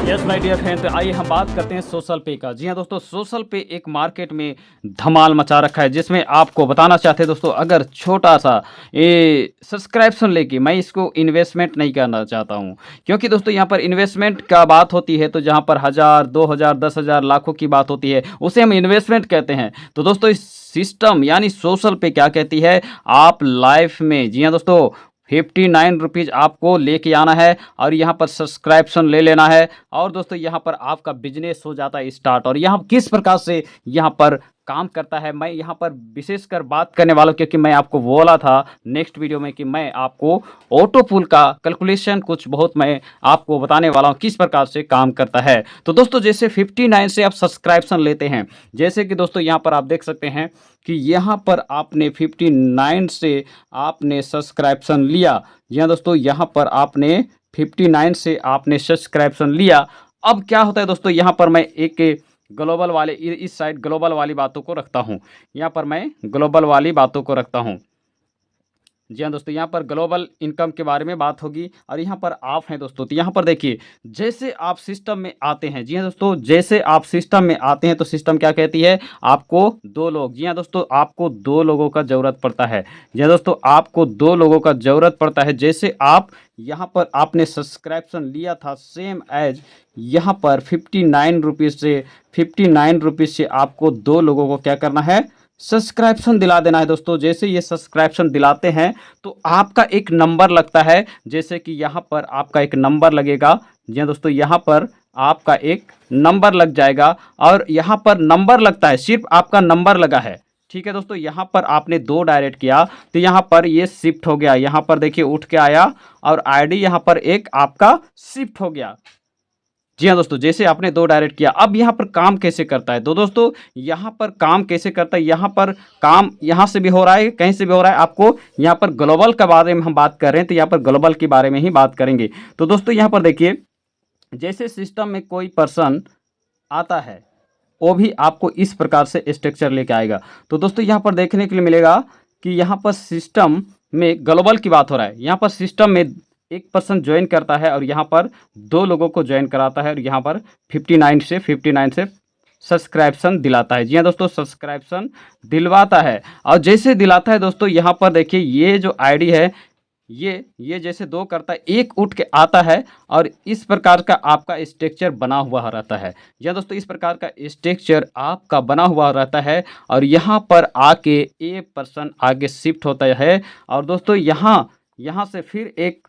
Yes my dear friend, तो आइए हम बात करते हैं सोशल पे का। जी हाँ दोस्तों, सोशल पे एक मार्केट में धमाल मचा रखा है, जिसमें आपको बताना चाहते हैं दोस्तों, अगर छोटा सा ये सब्सक्रिप्शन लेके मैं इसको इन्वेस्टमेंट नहीं करना चाहता हूँ, क्योंकि दोस्तों यहाँ पर इन्वेस्टमेंट का बात होती है तो जहाँ पर 1000 2000 10,000 लाखों की बात होती है उसे हम इन्वेस्टमेंट कहते हैं। तो दोस्तों इस सिस्टम यानी सोशल पे क्या कहती है, आप लाइफ में, जी हाँ दोस्तों, 59 रुपीज़ आपको लेके आना है और यहाँ पर सब्सक्रिप्शन ले लेना है और दोस्तों यहाँ पर आपका बिजनेस हो जाता है स्टार्ट। और यहाँ किस प्रकार से यहाँ पर काम करता है, मैं यहाँ पर विशेषकर बात करने वाला हूँ, क्योंकि मैं आपको बोला था नेक्स्ट वीडियो में कि मैं आपको ऑटो पुल का कैलकुलेशन कुछ बहुत मैं आपको बताने वाला हूँ किस प्रकार से काम करता है। तो दोस्तों जैसे 59 से आप सब्सक्रिप्शन लेते हैं, जैसे कि दोस्तों यहाँ पर आप देख सकते हैं कि यहाँ पर आपने 59 से आपने सब्सक्रिप्शन लिया। जी हाँ दोस्तों, यहाँ पर आपने 59 से आपने सब्सक्रिप्शन लिया। अब क्या होता है दोस्तों, यहाँ पर मैं एक ग्लोबल वाले इस साइड ग्लोबल वाली बातों को रखता हूँ, यहाँ पर मैं ग्लोबल वाली बातों को रखता हूँ। जी हाँ दोस्तों, यहाँ पर ग्लोबल इनकम के बारे में बात होगी और यहाँ पर आप हैं दोस्तों। तो यहाँ पर देखिए, जैसे आप सिस्टम में आते हैं, जी हाँ दोस्तों, जैसे आप सिस्टम में आते हैं तो सिस्टम क्या कहती है, आपको दो लोग, जी हाँ दोस्तों, आपको दो लोगों का ज़रूरत पड़ता है। जी हाँ दोस्तों, आपको दो लोगों का ज़रूरत पड़ता है। जैसे आप यहाँ पर आपने सब्सक्रिप्शन लिया था सेम एज यहाँ पर 59 रुपीज़ से 59 रुपीज़ से आपको दो लोगों को क्या करना है, सब्सक्रिप्शन दिला देना है दोस्तों। जैसे ये सब्सक्रिप्शन दिलाते हैं तो आपका एक नंबर लगता है, जैसे कि यहाँ पर आपका एक नंबर लगेगा। जी हाँ दोस्तों, यहाँ पर आपका एक नंबर लग जाएगा और यहाँ पर नंबर लगता है, सिर्फ आपका नंबर लगा है। ठीक है दोस्तों, यहाँ पर आपने दो डायरेक्ट किया तो यहाँ पर ये शिफ्ट हो गया, यहाँ पर देखिए उठ के आया और आईडी यहाँ पर एक आपका शिफ्ट हो गया। जी हाँ दोस्तों, जैसे आपने दो डायरेक्ट किया। अब यहाँ पर काम कैसे करता है, तो दोस्तों यहाँ पर काम कैसे करता है, यहाँ पर काम यहाँ से भी हो रहा है, कहीं से भी हो रहा है। आपको यहाँ पर ग्लोबल के बारे में हम बात कर रहे हैं तो यहाँ पर ग्लोबल के बारे में ही बात करेंगे। तो दोस्तों यहाँ पर देखिए, जैसे सिस्टम में कोई पर्सन आता है वो भी आपको इस प्रकार से स्ट्रक्चर लेके आएगा। तो दोस्तों यहाँ पर देखने के लिए मिलेगा कि यहाँ पर सिस्टम में ग्लोबल की बात हो रहा है। यहाँ पर सिस्टम में एक पर्सन ज्वाइन करता है और यहाँ पर दो लोगों को ज्वाइन कराता है और यहाँ पर 59 से सब्सक्रिप्शन दिलाता है। जी हाँ दोस्तों, सब्सक्रिप्शन दिलवाता है और जैसे दिलाता है दोस्तों, यहाँ पर देखिए ये जो आईडी है, ये जैसे दो करता है, एक उठ के आता है और इस प्रकार का आपका स्ट्रक्चर बना हुआ रहता है। या दोस्तों, इस प्रकार का स्ट्रक्चर आपका बना हुआ रहता है और यहाँ पर आके एक पर्सन आगे शिफ्ट होता है और दोस्तों यहाँ से फिर एक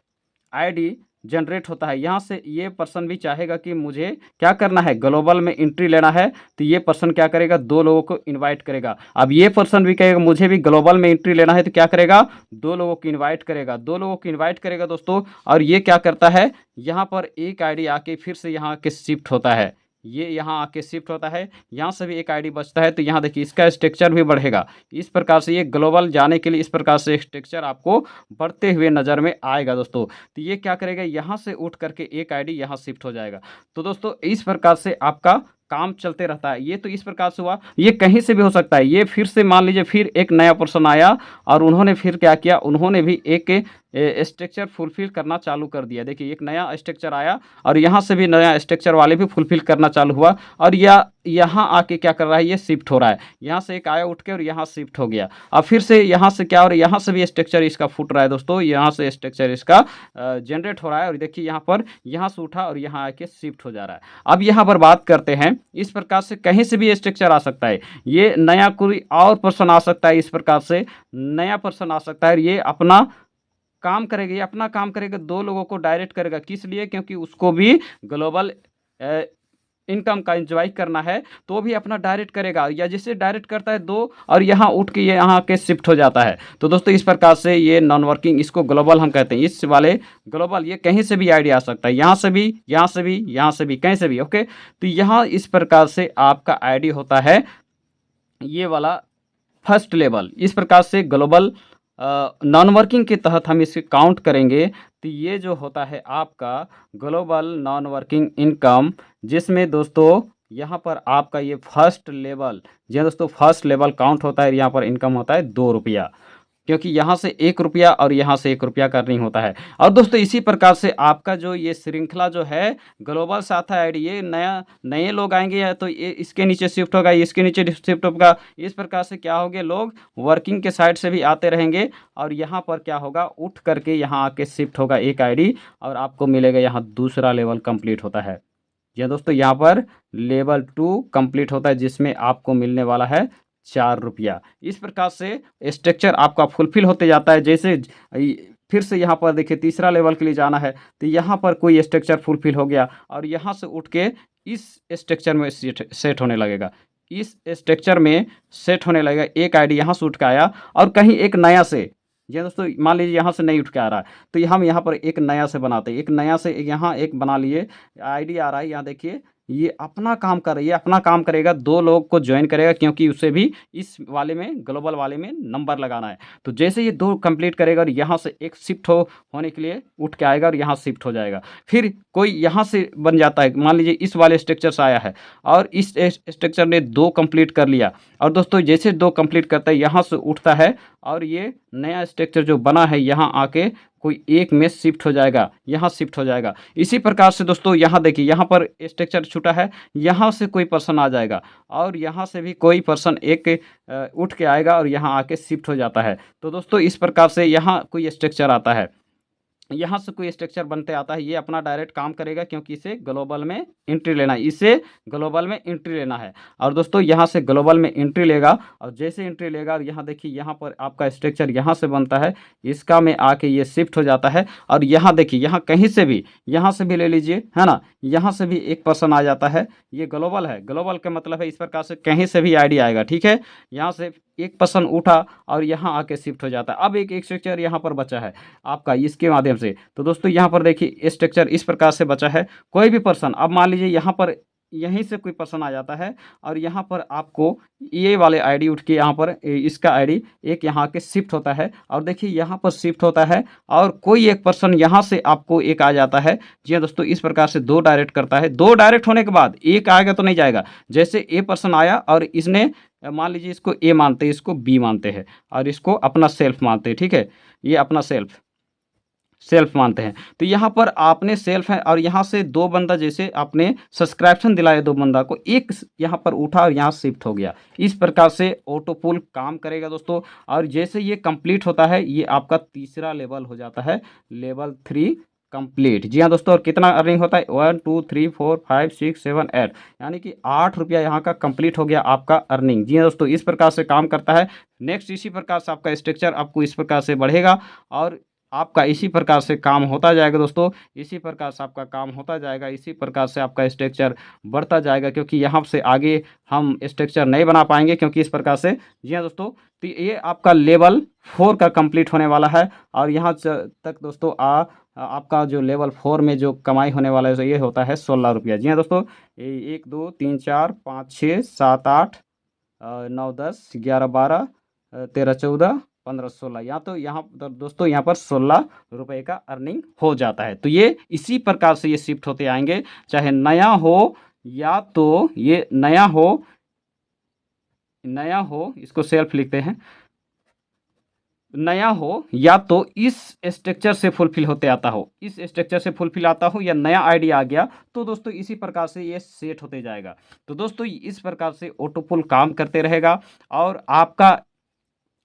आईडी जनरेट होता है। यहाँ से ये पर्सन भी चाहेगा कि मुझे क्या करना है, ग्लोबल में एंट्री लेना है, तो ये पर्सन क्या करेगा, दो लोगों को इनवाइट करेगा। अब ये पर्सन भी कहेगा मुझे भी ग्लोबल में एंट्री लेना है, तो क्या करेगा, दो लोगों को इनवाइट करेगा, दो लोगों को इनवाइट करेगा दोस्तों। और ये क्या करता है, यहाँ पर एक आईडी आके फिर से यहाँ के शिफ्ट होता है, ये यहाँ आके शिफ्ट होता है, यहाँ से भी एक आईडी बचता है। तो यहाँ देखिए इसका स्ट्रक्चर भी बढ़ेगा। इस प्रकार से ये ग्लोबल जाने के लिए इस प्रकार से स्ट्रक्चर आपको बढ़ते हुए नज़र में आएगा दोस्तों। तो ये क्या करेगा, यहाँ से उठ करके एक आईडी यहाँ शिफ्ट हो जाएगा। तो दोस्तों इस प्रकार से आपका काम चलते रहता है। ये तो इस प्रकार से हुआ, ये कहीं से भी हो सकता है। ये फिर से मान लीजिए फिर एक नया पर्सन आया और उन्होंने फिर क्या किया, उन्होंने भी एक स्ट्रक्चर फुलफिल करना चालू कर दिया। देखिए एक नया स्ट्रक्चर आया और यहाँ से भी नया स्ट्रक्चर वाले भी फुलफिल करना चालू हुआ और यहाँ आके क्या कर रहा है, ये शिफ्ट हो रहा है। यहाँ से एक आया उठ के और यहाँ शिफ्ट हो गया। अब फिर से यहाँ से क्या हो रहा है, यहाँ से भी स्ट्रक्चर इसका फूट रहा है दोस्तों, यहाँ से स्ट्रक्चर इसका जनरेट हो रहा है और देखिए यहाँ पर यहाँ से उठा और यहाँ आके शिफ्ट हो जा रहा है। अब यहाँ पर बात करते हैं, इस प्रकार से कहीं से भी स्ट्रक्चर आ सकता है। ये नया कोई और पर्सन आ सकता है, इस प्रकार से नया पर्सन आ सकता है, ये अपना काम करेगा, ये अपना काम करेगा, दो लोगों को डायरेक्ट करेगा। किस लिए, क्योंकि उसको भी ग्लोबल इनकम का एंजॉय करना है तो भी अपना डायरेक्ट करेगा, या जिससे डायरेक्ट करता है दो और यहाँ उठ के ये यहाँ के शिफ्ट हो जाता है। तो दोस्तों इस प्रकार से ये नॉन वर्किंग, इसको ग्लोबल हम कहते हैं। इस वाले ग्लोबल ये कहीं से भी आइडिया आ सकता है, यहाँ से भी, यहाँ से भी, यहाँ से भी, कहीं से भी। ओके, तो यहाँ इस प्रकार से आपका आईडी होता है ये वाला फर्स्ट लेवल। इस प्रकार से ग्लोबल नॉन वर्किंग के तहत हम इसे काउंट करेंगे तो ये जो होता है आपका ग्लोबल नॉन वर्किंग इनकम, जिसमें दोस्तों यहाँ पर आपका ये फर्स्ट लेवल, जी दोस्तों, फर्स्ट लेवल काउंट होता है। यहाँ पर इनकम होता है 2 रुपया। क्योंकि यहाँ से 1 रुपया और यहाँ से 1 रुपया का अर्निंग होता है। और दोस्तों इसी प्रकार से आपका जो ये श्रृंखला जो है ग्लोबल साथा आईडी, ये नए लोग आएँगे या तो ये इसके नीचे शिफ्ट होगा, इसके नीचे शिफ्ट होगा। इस प्रकार से क्या होगे, लोग वर्किंग के साइड से भी आते रहेंगे और यहाँ पर क्या होगा, उठ करके यहाँ आके शिफ्ट होगा एक आईडी और आपको मिलेगा यहाँ दूसरा लेवल कंप्लीट होता है। जी हाँ दोस्तों, यहाँ पर लेवल 2 कंप्लीट होता है जिसमें आपको मिलने वाला है 4 रुपया। इस प्रकार से स्ट्रक्चर आपका फुलफिल होते जाता है। जैसे फिर से यहाँ पर देखिए तीसरा लेवल के लिए जाना है तो यहाँ पर कोई स्ट्रक्चर फुलफिल हो गया और यहाँ से उठ के इस स्ट्रक्चर में सेट होने लगेगा। इस स्ट्रक्चर में सेट होने लगेगा, एक आईडी यहाँ से उठ के आया और कहीं एक नया से, जी दोस्तों मान लीजिए यहाँ से नहीं उठ के आ रहा है तो हम यहाँ पर एक नया से बनाते हैं। एक नया से यहाँ एक बना लिए, आईडी आ रहा है, यहाँ देखिए ये अपना काम कर रही है, अपना काम करेगा, 2 लोग को ज्वाइन करेगा क्योंकि उसे भी इस वाले में ग्लोबल वाले में नंबर लगाना है। तो जैसे ये 2 कंप्लीट करेगा और यहाँ से एक शिफ्ट होने के लिए उठ के आएगा और यहाँ शिफ्ट हो जाएगा। फिर कोई यहाँ से बन जाता है, मान लीजिए इस वाले स्ट्रक्चर से आया है और इस स्ट्रक्चर ने 2 कंप्लीट कर लिया और दोस्तों जैसे 2 कंप्लीट करता है यहाँ से उठता है और ये नया स्ट्रक्चर जो बना है यहाँ आके कोई एक में शिफ्ट हो जाएगा, यहाँ शिफ्ट हो जाएगा। इसी प्रकार से दोस्तों यहाँ देखिए, यहाँ पर स्ट्रक्चर छूटा है, यहाँ से कोई पर्सन आ जाएगा और यहाँ से भी कोई पर्सन एक उठ के आएगा और यहाँ आके शिफ्ट हो जाता है। तो दोस्तों इस प्रकार से यहाँ कोई स्ट्रक्चर आता है, यहाँ से कोई स्ट्रक्चर बनते आता है, ये अपना डायरेक्ट काम करेगा क्योंकि इसे ग्लोबल में एंट्री लेना है, इसे ग्लोबल में एंट्री लेना है। और दोस्तों यहाँ से ग्लोबल में एंट्री लेगा और जैसे एंट्री लेगा और यहाँ देखिए यहाँ पर आपका स्ट्रक्चर यहाँ से बनता है, इसका में आके ये शिफ्ट हो जाता है और यहाँ देखिए यहाँ कहीं से भी, यहाँ से भी ले लीजिए, है ना, यहाँ से भी एक पर्सन आ जाता है। ये ग्लोबल है, ग्लोबल का मतलब है इस प्रकार से कहीं से भी आईडी आएगा, ठीक है। यहाँ से एक पर्सन उठा और यहाँ आके शिफ्ट हो जाता है। अब एक स्ट्रक्चर यहाँ पर बचा है आपका इसके माध्यम से। तो दोस्तों यहाँ पर देखिए स्ट्रक्चर इस प्रकार से बचा है। कोई भी पर्सन, अब मान लीजिए यहाँ पर यहीं से कोई पर्सन आ जाता है और यहाँ पर आपको ये वाले आईडी उठ के यहाँ पर इसका आईडी एक यहाँ के शिफ्ट होता है और देखिए यहाँ पर शिफ्ट होता है और कोई एक पर्सन यहाँ से आपको एक आ जाता है। जी हाँ दोस्तों, इस प्रकार से 2 डायरेक्ट करता है। 2 डायरेक्ट होने के बाद एक आएगा तो नहीं जाएगा। जैसे ए पर्सन आया और इसने, मान लीजिए इसको ए मानते हैं, इसको बी मानते हैं और इसको अपना सेल्फ मानते हैं, ठीक है, ये अपना सेल्फ मानते हैं। तो यहाँ पर आपने सेल्फ है और यहाँ से 2 बंदा, जैसे आपने सब्सक्रिप्शन दिलाया 2 बंदा को, एक यहाँ पर उठा और यहाँ शिफ्ट हो गया। इस प्रकार से ऑटो पुल काम करेगा दोस्तों। और जैसे ये कंप्लीट होता है, ये आपका तीसरा लेवल हो जाता है, लेवल 3 कंप्लीट। जी हाँ दोस्तों, और कितना अर्निंग होता है, 1 2 3 4 5 6 7 8, यानी कि 8 रुपया यहाँ का कंप्लीट हो गया आपका अर्निंग। जी हाँ दोस्तों, इस प्रकार से काम करता है। नेक्स्ट इसी प्रकार से आपका स्ट्रक्चर आपको इस प्रकार से बढ़ेगा और आपका इसी प्रकार से काम होता जाएगा दोस्तों। इसी प्रकार से आपका काम होता जाएगा, इसी प्रकार से आपका स्ट्रक्चर बढ़ता जाएगा, क्योंकि यहाँ से आगे हम स्ट्रक्चर नहीं बना पाएंगे क्योंकि इस प्रकार से। जी हाँ दोस्तों, तो ये आपका लेवल 4 का कंप्लीट होने वाला है और यहाँ तक दोस्तों आपका जो लेवल 4 में जो कमाई होने वाला है ये होता है 16 रुपया। जी हाँ दोस्तों, 1 2 3 4 5 6 7 8 9 10 11 12 13 14 15 16, या तो यहाँ पर दोस्तों यहाँ पर 16 रुपये का अर्निंग हो जाता है। तो ये इसी प्रकार से ये शिफ्ट होते आएंगे, चाहे नया हो या तो ये नया हो, इसको सेल्फ लिखते हैं, नया हो या तो इस स्ट्रक्चर से फुलफिल होते आता हो, इस स्ट्रक्चर से फुलफिल आता हो या नया आईडी आ गया, तो दोस्तों इसी प्रकार से ये सेट होते जाएगा। तो दोस्तों इस प्रकार से ऑटो पुल काम करते रहेगा और आपका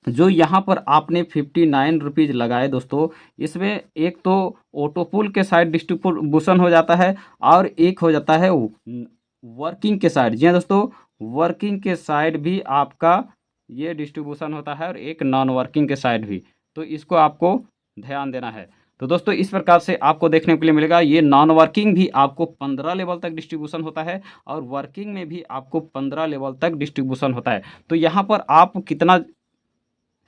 जो यहाँ पर आपने 59 रुपीज़ लगाए दोस्तों, इसमें एक तो ऑटो पुल के साइड डिस्ट्रीब्यूशन हो जाता है और एक हो जाता है वर्किंग के साइड। जी हाँ दोस्तों, वर्किंग के साइड भी आपका ये डिस्ट्रीब्यूशन होता है और एक नॉन वर्किंग के साइड भी, तो इसको आपको ध्यान देना है। तो दोस्तों इस प्रकार से आपको देखने के लिए मिलेगा, ये नॉन वर्किंग भी आपको 15 लेवल तक डिस्ट्रीब्यूशन होता है और वर्किंग में भी आपको 15 लेवल तक डिस्ट्रीब्यूशन होता है। तो यहाँ पर आप कितना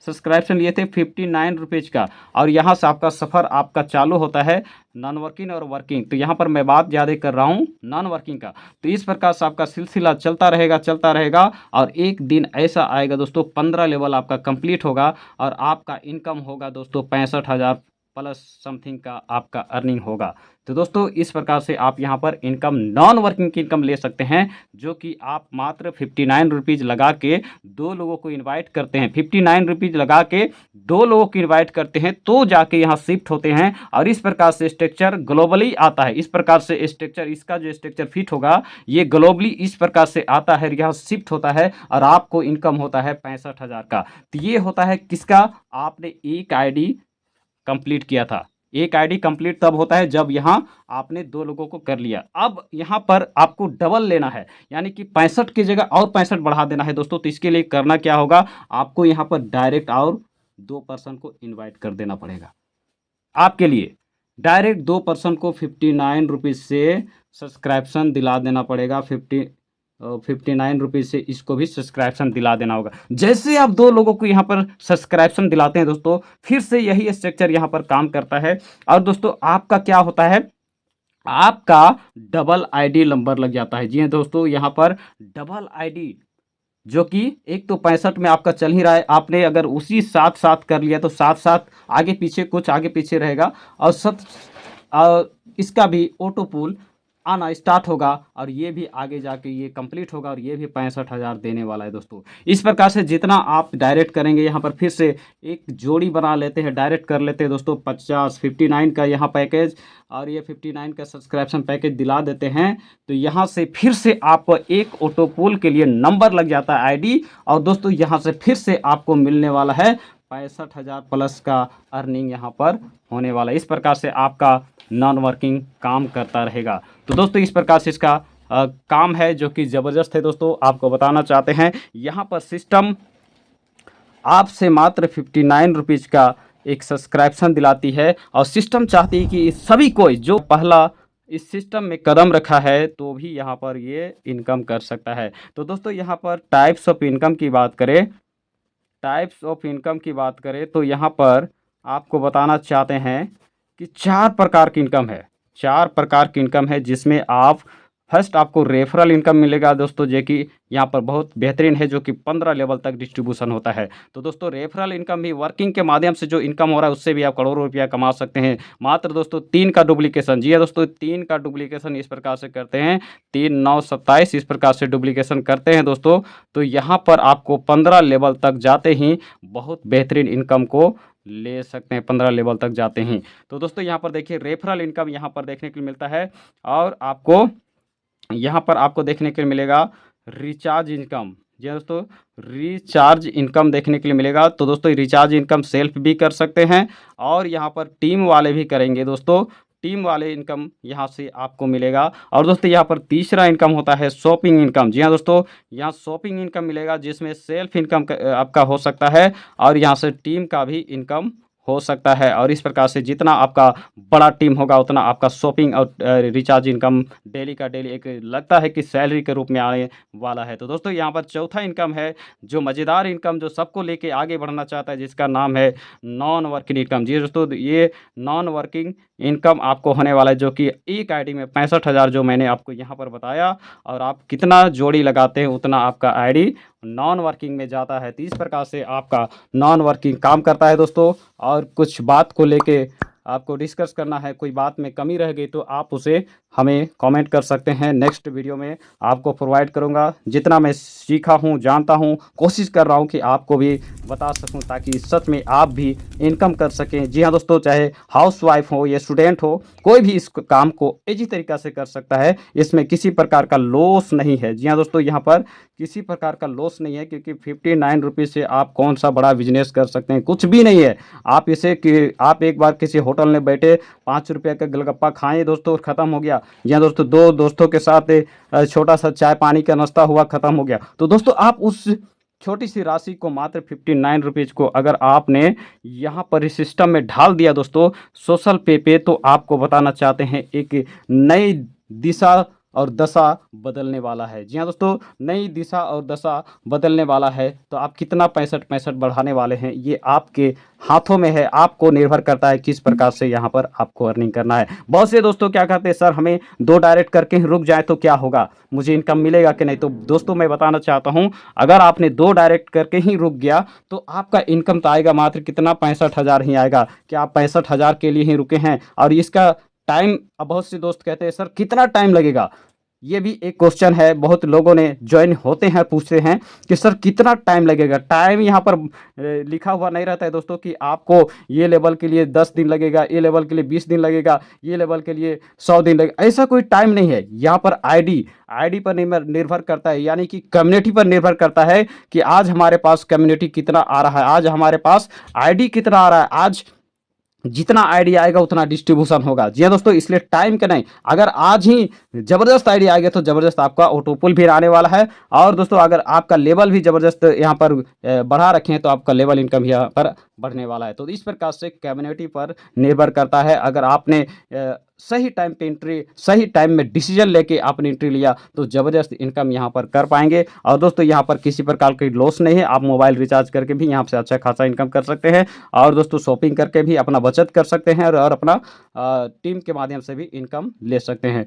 सब्सक्रिप्शन लिए थे, 59 रुपीज़ का, और यहाँ से आपका सफ़र आपका चालू होता है नॉन वर्किंग और वर्किंग। तो यहाँ पर मैं बात ज़्यादा कर रहा हूँ नॉन वर्किंग का। तो इस प्रकार से आपका सिलसिला चलता रहेगा और एक दिन ऐसा आएगा दोस्तों, 15 लेवल आपका कंप्लीट होगा और आपका इनकम होगा दोस्तों 65,000 प्लस समथिंग का आपका अर्निंग होगा। तो दोस्तों इस प्रकार से आप यहाँ पर इनकम नॉन वर्किंग की इनकम ले सकते हैं, जो कि आप मात्र 59 रुपीज़ लगा के 2 लोगों को इनवाइट करते हैं, 59 रुपीज़ लगा के 2 लोगों को इनवाइट करते हैं तो जाके यहाँ शिफ्ट होते हैं। और इस प्रकार से स्ट्रक्चर ग्लोबली आता है। इस प्रकार से स्ट्रक्चर, इसका जो स्ट्रक्चर फिट होगा ये ग्लोबली इस प्रकार से आता है, यहाँ शिफ्ट होता है और आपको इनकम होता है 65,000 का। तो ये होता है किसका, आपने एक आईडी कंप्लीट किया था। एक आईडी कंप्लीट तब होता है जब यहाँ आपने 2 लोगों को कर लिया। अब यहाँ पर आपको डबल लेना है, यानी कि 65 की जगह और 65 बढ़ा देना है दोस्तों। तो इसके लिए करना क्या होगा, आपको यहाँ पर डायरेक्ट और 2 पर्सन को इनवाइट कर देना पड़ेगा। आपके लिए डायरेक्ट 2 पर्सन को 59 रुपीज़ से सब्सक्रिप्शन दिला देना पड़ेगा। 59 रुपीज़ से इसको भी सब्सक्रिप्शन दिला देना होगा। जैसे आप 2 लोगों को यहाँ पर सब्सक्रिप्शन दिलाते हैं दोस्तों, फिर से यही स्ट्रक्चर यहाँ पर काम करता है। और दोस्तों आपका क्या होता है, आपका डबल आईडी नंबर लग जाता है। जी हाँ दोस्तों, यहाँ पर डबल आईडी, जो कि एक तो 65 में आपका चल ही रहा है, आपने अगर उसी साथ साथ कर लिया तो साथ साथ आगे पीछे कुछ आगे पीछे रहेगा। और इसका भी ऑटो पुल आना स्टार्ट होगा और ये भी आगे जाके ये कंप्लीट होगा और ये भी 65,000 देने वाला है दोस्तों। इस प्रकार से जितना आप डायरेक्ट करेंगे, यहाँ पर फिर से एक जोड़ी बना लेते हैं, डायरेक्ट कर लेते हैं दोस्तों। 59 का यहाँ पैकेज और ये 59 का सब्सक्रिप्शन पैकेज दिला देते हैं। तो यहाँ से फिर से आप एक ऑटो पुल के लिए नंबर लग जाता है आईडी, और दोस्तों यहाँ से फिर से आपको मिलने वाला है 65,000 प्लस का अर्निंग यहाँ पर होने वाला है। इस प्रकार से आपका नॉन वर्किंग काम करता रहेगा। तो दोस्तों इस प्रकार से इसका काम है, जो कि ज़बरदस्त है दोस्तों। आपको बताना चाहते हैं, यहाँ पर सिस्टम आपसे मात्र 59 रुपीज़ का एक सब्सक्रिप्शन दिलाती है, और सिस्टम चाहती है कि सभी कोई जो पहला इस सिस्टम में कदम रखा है तो भी यहाँ पर ये इनकम कर सकता है। तो दोस्तों यहाँ पर टाइप्स ऑफ इनकम की बात करें तो यहाँ पर आपको बताना चाहते हैं कि 4 प्रकार की इनकम है। 4 प्रकार की इनकम है, जिसमें आप फर्स्ट आपको रेफरल इनकम मिलेगा दोस्तों, जो कि यहाँ पर बहुत बेहतरीन है, जो कि 15 लेवल तक डिस्ट्रीब्यूशन होता है। तो दोस्तों रेफरल इनकम भी वर्किंग के माध्यम से जो इनकम हो रहा है उससे भी आप करोड़ों रुपया कमा सकते हैं। मात्र दोस्तों 3 का डुप्लीकेशन, जी है दोस्तों 3 का डुप्लीकेशन इस प्रकार से करते हैं, 3 9 27 इस प्रकार से डुप्लीकेशन करते हैं दोस्तों। तो यहाँ पर आपको 15 लेवल तक जाते ही बहुत बेहतरीन इनकम को ले सकते हैं, 15 लेवल तक जाते हैं। तो दोस्तों यहाँ पर देखिए रेफरल इनकम यहाँ पर देखने के लिए मिलता है, और आपको यहाँ पर आपको देखने के लिए मिलेगा रिचार्ज इनकम। जी दोस्तों रिचार्ज इनकम देखने के लिए मिलेगा। तो दोस्तों रिचार्ज इनकम सेल्फ भी कर सकते हैं, और यहाँ पर टीम वाले भी करेंगे दोस्तों। टीम वाले इनकम यहाँ से आपको मिलेगा। और दोस्तों यहाँ पर तीसरा इनकम होता है शॉपिंग इनकम। जी हाँ दोस्तों, यहाँ शॉपिंग इनकम मिलेगा, जिसमें सेल्फ इनकम आपका हो सकता है, और यहाँ से टीम का भी इनकम हो सकता है। और इस प्रकार से जितना आपका बड़ा टीम होगा उतना आपका शॉपिंग और रिचार्ज इनकम डेली का डेली एक लगता है कि सैलरी के रूप में आने वाला है। तो दोस्तों यहाँ पर चौथा इनकम है, जो मज़ेदार इनकम, जो सबको लेके आगे बढ़ना चाहता है, जिसका नाम है नॉन वर्किंग इनकम। जी दोस्तों ये नॉन वर्किंग इनकम आपको होने वाला है, जो कि एक आईडी में 65,000 जो मैंने आपको यहाँ पर बताया, और आप कितना जोड़ी लगाते हैं उतना आपका आईडी नॉन वर्किंग में जाता है। तो इस प्रकार से आपका नॉन वर्किंग काम करता है दोस्तों। और कुछ बात को लेके आपको डिस्कस करना है, कोई बात में कमी रह गई तो आप उसे हमें कमेंट कर सकते हैं। नेक्स्ट वीडियो में आपको प्रोवाइड करूंगा। जितना मैं सीखा हूं, जानता हूं, कोशिश कर रहा हूं कि आपको भी बता सकूं, ताकि सच में आप भी इनकम कर सकें। जी हाँ दोस्तों, चाहे हाउसवाइफ हो या स्टूडेंट हो, कोई भी इस काम को इजी तरीक़ा से कर सकता है। इसमें किसी प्रकार का लॉस नहीं है। जी हाँ दोस्तों, यहाँ पर किसी प्रकार का लॉस नहीं है, क्योंकि 59 रुपीज़ से आप कौन सा बड़ा बिजनेस कर सकते हैं, कुछ भी नहीं है। आप इसे कि आप एक बार किसी होटल में बैठे 5 रुपये का गोलगप्पा खाएं दोस्तों, ख़त्म हो गया। या दोस्तों 2 दोस्तों के साथ छोटा सा चाय पानी का नाश्ता हुआ, ख़त्म हो गया। तो दोस्तों आप उस छोटी सी राशि को मात्र 59 रुपीज़ को अगर आपने यहाँ पर इस सिस्टम में ढाल दिया दोस्तों सोशल पे, तो आपको बताना चाहते हैं एक नई दिशा और दशा बदलने वाला है। जी हाँ दोस्तों, नई दिशा और दशा बदलने वाला है। तो आप कितना 65 बढ़ाने वाले हैं, ये आपके हाथों में है। आपको निर्भर करता है किस प्रकार से यहाँ पर आपको अर्निंग करना है। बहुत से दोस्तों क्या कहते हैं, सर हमें 2 डायरेक्ट करके ही रुक जाए तो क्या होगा, मुझे इनकम मिलेगा कि नहीं। तो दोस्तों मैं बताना चाहता हूँ, अगर आपने 2 डायरेक्ट करके ही रुक गया तो आपका इनकम तो आएगा मात्र कितना 65,000 ही आएगा। क्या आप 65,000 के लिए ही रुके हैं, और इसका टाइम, अब बहुत से दोस्त कहते हैं सर कितना टाइम लगेगा, ये भी एक क्वेश्चन है। बहुत लोगों ने ज्वाइन होते हैं पूछते हैं कि सर कितना टाइम लगेगा। टाइम यहाँ पर लिखा हुआ नहीं रहता है दोस्तों कि आपको ये लेवल के लिए 10 दिन लगेगा, ये लेवल के लिए 20 दिन लगेगा, ये लेवल के लिए 100 दिन लगेगा, ऐसा कोई टाइम नहीं है। यहाँ पर आईडी पर निर्भर करता है, यानी कि कम्युनिटी पर निर्भर करता है कि आज हमारे पास कम्युनिटी कितना आ रहा है, आज हमारे पास आईडी कितना आ रहा है। आज जितना आईडी आएगा उतना डिस्ट्रीब्यूशन होगा। जी हाँ दोस्तों, इसलिए टाइम का नहीं, अगर आज ही जबरदस्त आईडी आ गया तो जबरदस्त आपका ऑटोपुल भी आने वाला है। और दोस्तों अगर आपका लेवल भी जबरदस्त यहाँ पर बढ़ा रखें तो आपका लेवल इनकम यहाँ पर बढ़ने वाला है। तो इस प्रकार से कम्युनिटी पर निर्भर करता है। अगर आपने सही टाइम पे एंट्री, सही टाइम में डिसीजन लेके आपने एंट्री लिया तो ज़बरदस्त इनकम यहाँ पर कर पाएंगे। और दोस्तों यहाँ पर किसी प्रकार की लॉस नहीं है, आप मोबाइल रिचार्ज करके भी यहाँ से अच्छा खासा इनकम कर सकते हैं। और दोस्तों शॉपिंग करके भी अपना बचत कर सकते हैं और अपना टीम के माध्यम से भी इनकम ले सकते हैं।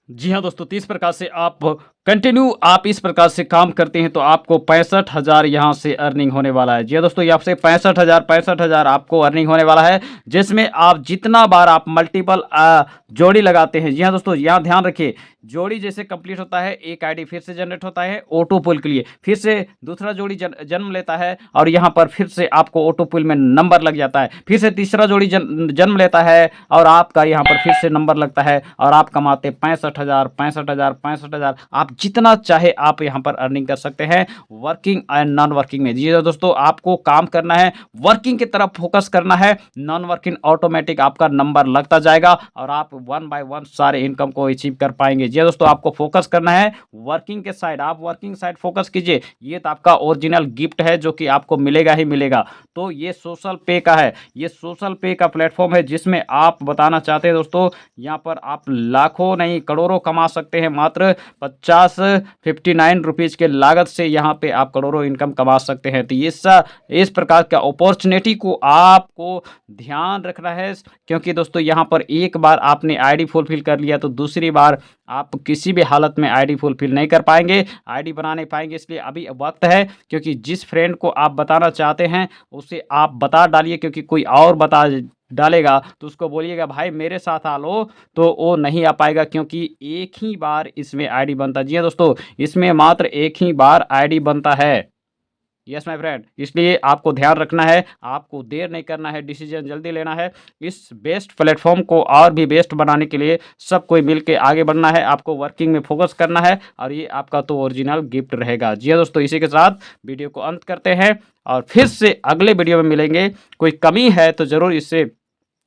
जी हाँ दोस्तों, तो इस प्रकार से आप कंटिन्यू आप इस प्रकार से काम करते हैं तो आपको 65,000 यहाँ से अर्निंग होने वाला है। जी हाँ दोस्तों, यहाँ से 65,000 आपको अर्निंग होने वाला है, जिसमें आप जितना बार आप मल्टीपल जोड़ी लगाते हैं। जी हाँ दोस्तों, यहाँ ध्यान रखिए, जोड़ी जैसे कंप्लीट होता है एक आईडी फिर से जनरेट होता है ऑटो पुल के लिए, फिर से दूसरा जोड़ी जन्म लेता है और यहाँ पर फिर से आपको ऑटो पुल में नंबर लग जाता है, फिर से तीसरा जोड़ी जन्म लेता है और आपका यहाँ पर फिर से नंबर लगता है और आप कमाते 65,000। आप जितना चाहे आप यहाँ पर अर्निंग कर सकते हैं वर्किंग एंड नॉन वर्किंग में। जी दोस्तों, आपको काम करना है, वर्किंग की तरफ फोकस करना है, नॉन वर्किंग ऑटोमेटिक आपका नंबर लगता जाएगा और आप 1 बाय 1 सारे इनकम को अचीव कर पाएंगे। जी दोस्तों, आपको फोकस करना है वर्किंग के साइड, आप वर्किंग साइड फोकस कीजिए। ये तो आपका ओरिजिनल गिफ्ट है जो कि आपको मिलेगा ही मिलेगा। तो ये सोशल पे का है, ये सोशल पे का प्लेटफॉर्म है जिसमें आप बताना चाहते हैं दोस्तों, यहाँ पर आप लाखों नहीं करोड़ों कमा सकते हैं। मात्र 59 रुपीज़ के लागत से यहाँ पे आप करोड़ों इनकम कमा सकते हैं। तो इस प्रकार का अपॉर्चुनिटी को आपको ध्यान रखना है, क्योंकि दोस्तों यहाँ पर एक बार आपने आईडी फुलफिल कर लिया तो दूसरी बार आप किसी भी हालत में आईडी फुलफिल नहीं कर पाएंगे, आईडी बना नहीं पाएंगे। इसलिए अभी वक्त है, क्योंकि जिस फ्रेंड को आप बताना चाहते हैं उसे आप बता डालिए, क्योंकि कोई और बता डालेगा तो उसको बोलिएगा भाई मेरे साथ आ लो, तो वो नहीं आ पाएगा, क्योंकि एक ही बार इसमें आईडी बनता है। जी हाँ दोस्तों, इसमें मात्र एक ही बार आईडी बनता है। यस माय फ्रेंड, इसलिए आपको ध्यान रखना है, आपको देर नहीं करना है, डिसीजन जल्दी लेना है। इस बेस्ट प्लेटफॉर्म को और भी बेस्ट बनाने के लिए सब कोई मिल के आगे बढ़ना है, आपको वर्किंग में फोकस करना है और ये आपका तो ओरिजिनल गिफ्ट रहेगा। जी हाँ दोस्तों, इसी के साथ वीडियो को अंत करते हैं और फिर से अगले वीडियो में मिलेंगे। कोई कमी है तो ज़रूर इससे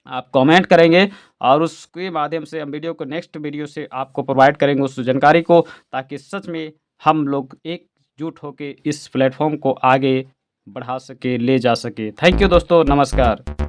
आप कमेंट करेंगे और उसके माध्यम से हम वीडियो को नेक्स्ट वीडियो से आपको प्रोवाइड करेंगे उस जानकारी को, ताकि सच में हम लोग एकजुट होकर इस प्लेटफॉर्म को आगे बढ़ा सके, ले जा सके। थैंक यू दोस्तों, नमस्कार।